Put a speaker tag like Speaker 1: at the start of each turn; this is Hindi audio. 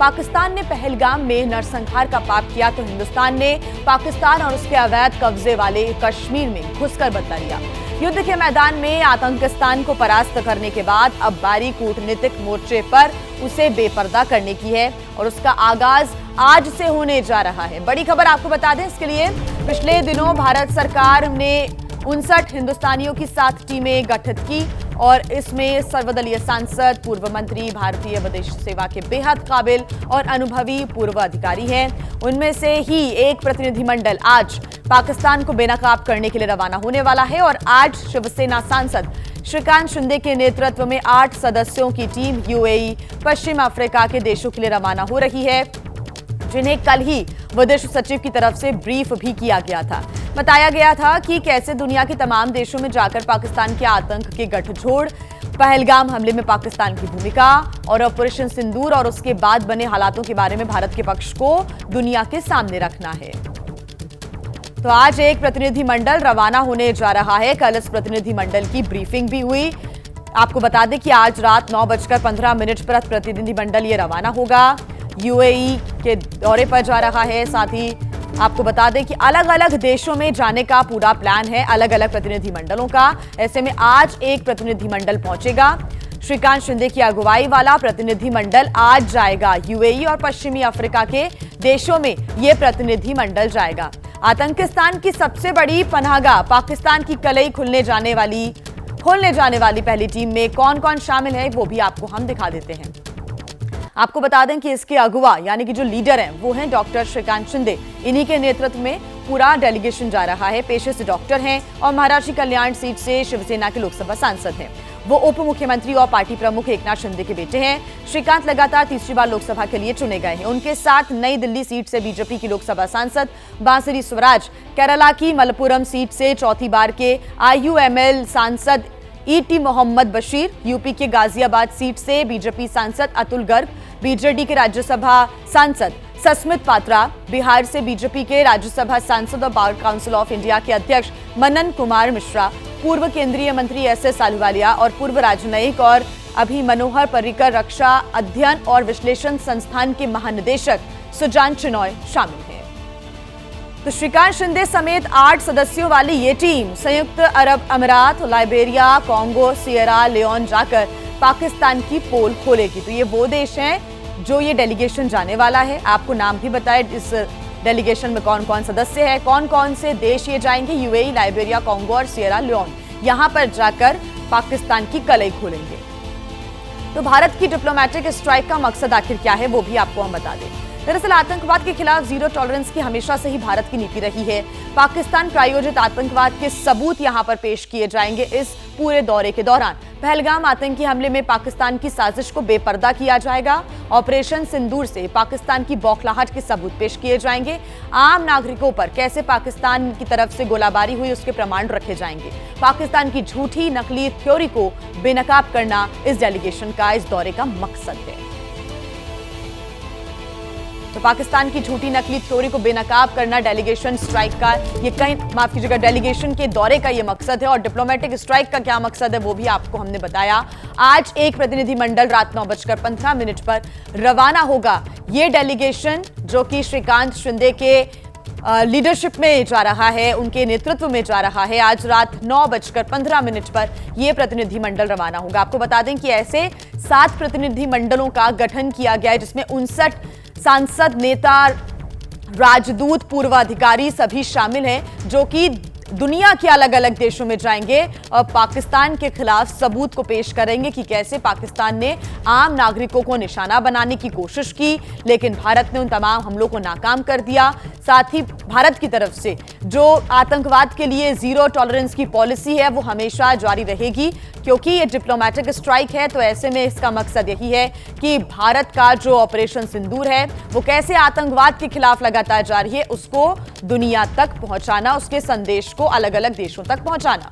Speaker 1: पाकिस्तान ने पहलगाम में नरसंहार का पाप किया तो हिंदुस्तान ने पाकिस्तान और उसके अवैध कब्जे वाले कश्मीर में घुसकर बदला लिया। युद्ध के मैदान में आतंकिस्तान को परास्त करने के बाद अब बारी कूटनीतिक मोर्चे पर उसे बेपर्दा करने की है और उसका आगाज आज से होने जा रहा है। बड़ी खबर आपको बता दें, इसके लिए पिछले दिनों भारत सरकार ने 59 हिंदुस्तानियों की 7 टीमें गठित की और इसमें सर्वदलीय सांसद, पूर्व मंत्री, भारतीय विदेश सेवा के बेहद काबिल और अनुभवी पूर्व अधिकारी हैं। उनमें से ही एक प्रतिनिधिमंडल आज पाकिस्तान को बेनकाब करने के लिए रवाना होने वाला है और आज शिवसेना सांसद श्रीकांत शिंदे के नेतृत्व में 8 सदस्यों की टीम यूएई, पश्चिम अफ्रीका के देशों के लिए रवाना हो रही है, जिन्हें कल ही विदेश सचिव की तरफ से ब्रीफ भी किया गया था। बताया गया था कि कैसे दुनिया के तमाम देशों में जाकर पाकिस्तान के आतंक के गठजोड़, पहलगाम हमले में पाकिस्तान की भूमिका और ऑपरेशन सिंदूर और उसके बाद बने हालातों के बारे में भारत के पक्ष को दुनिया के सामने रखना है। तो आज एक प्रतिनिधिमंडल रवाना होने जा रहा है। कल इस प्रतिनिधिमंडल की ब्रीफिंग भी हुई। आपको बता दें कि आज रात 9:15 पर प्रतिनिधिमंडल ये रवाना होगा, यूएई के दौरे पर जा रहा है। साथ ही आपको बता दें कि अलग अलग देशों में जाने का पूरा प्लान है, अलग अलग प्रतिनिधिमंडलों का। ऐसे में आज एक प्रतिनिधिमंडल पहुंचेगा। श्रीकांत शिंदे की अगुवाई वाला प्रतिनिधिमंडल आज जाएगा यूएई और पश्चिमी अफ्रीका के देशों में यह प्रतिनिधिमंडल जाएगा। आतंकिस्तान की सबसे बड़ी पनाहगाह पाकिस्तान की कलई खोलने जाने वाली पहली टीम में कौन कौन शामिल है वो भी आपको हम दिखा देते हैं। आपको बता दें कि इसके अगुवा यानी कि जो लीडर हैं वो हैं डॉक्टर श्रीकांत शिंदे। इन्हीं के नेतृत्व में पूरा डेलीगेशन जा रहा है। पेशे से डॉक्टर हैं और महाराष्ट्र कल्याण सीट से शिवसेना के लोकसभा सांसद हैं। वो उप मुख्यमंत्री और पार्टी प्रमुख एकनाथ शिंदे के बेटे हैं। श्रीकांत लगातार तीसरी बार लोकसभा के लिए चुने गए हैं। उनके साथ नई दिल्ली सीट से बीजेपी की लोकसभा सांसद बांसुरी स्वराज, केरला की मलप्पुरम सीट से चौथी बार के आईयूएमएल सांसद ईटी मोहम्मद बशीर, यूपी के गाजियाबाद सीट से बीजेपी सांसद अतुल गर्ग, बीजेडी के राज्यसभा सांसद सस्मित पात्रा, बिहार से बीजेपी के राज्यसभा सांसद और बार काउंसिल ऑफ इंडिया के अध्यक्ष मनन कुमार मिश्रा, पूर्व केंद्रीय मंत्री एस अहलूवालिया और पूर्व राजनयिक और अभी मनोहर पर्रिकर रक्षा अध्ययन और विश्लेषण संस्थान के महानिदेशक सुजान चिनॉय शामिल हैं। तो श्रीकांत शिंदे समेत 8 सदस्यों वाली ये टीम संयुक्त अरब अमीरात, लाइबेरिया, कांगो, सियरा लियोन जाकर पाकिस्तान की पोल खोलेगी। तो ये वो देश हैं जो ये डेलीगेशन जाने वाला है। आपको नाम भी बताए इस डेलीगेशन में कौन कौन सदस्य है, कौन कौन से देश ये जाएंगे। यूएई, लाइबेरिया, कांगो और सियरा लियोन यहां पर जाकर पाकिस्तान की कलई खोलेंगे। तो भारत की डिप्लोमेटिक स्ट्राइक का मकसद आखिर क्या है वो भी आपको हम बता दें। दरअसल आतंकवाद के खिलाफ जीरो टॉलरेंस की हमेशा से ही भारत की नीति रही है। पाकिस्तान प्रायोजित आतंकवाद के सबूत यहां पर पेश किए जाएंगे इस पूरे दौरे के दौरान। पहलगाम आतंकी हमले में पाकिस्तान की साजिश को बेपर्दा किया जाएगा। ऑपरेशन सिंदूर से पाकिस्तान की बौखलाहट के सबूत पेश किए जाएंगे। आम नागरिकों पर कैसे पाकिस्तान की तरफ से गोलाबारी हुई उसके प्रमाण रखे जाएंगे। पाकिस्तान की झूठी नकली थ्योरी को बेनकाब करना इस डेलीगेशन का, इस दौरे का मकसद है। तो पाकिस्तान की झूठी नकली थ्योरी को बेनकाब करना डेलीगेशन स्ट्राइक का डेलीगेशन के दौरे का ये मकसद है। और डिप्लोमेटिक स्ट्राइक का क्या मकसद है वो भी आपको हमने बताया। आज एक प्रतिनिधिमंडल रात 9:15 पर रवाना होगा। ये डेलीगेशन जो कि श्रीकांत शिंदे के लीडरशिप में जा रहा है, उनके नेतृत्व में जा रहा है, आज रात 9:15 पर यह प्रतिनिधिमंडल रवाना होगा। आपको बता दें कि ऐसे 7 प्रतिनिधिमंडलों का गठन किया गया है जिसमें 59 सांसद, नेता, राजदूत, पूर्व अधिकारी सभी शामिल हैं जो कि दुनिया के अलग अलग देशों में जाएंगे और पाकिस्तान के खिलाफ सबूत को पेश करेंगे कि कैसे पाकिस्तान ने आम नागरिकों को निशाना बनाने की कोशिश की, लेकिन भारत ने उन तमाम हमलों को नाकाम कर दिया। साथ ही भारत की तरफ से जो आतंकवाद के लिए जीरो टॉलरेंस की पॉलिसी है वो हमेशा जारी रहेगी, क्योंकि ये डिप्लोमेटिक स्ट्राइक है। तो ऐसे में इसका मकसद यही है कि भारत का जो ऑपरेशन सिंदूर है वो कैसे आतंकवाद के खिलाफ लगातार जारी है उसको दुनिया तक पहुंचाना, उसके संदेश को अलग अलग देशों तक पहुंचाना।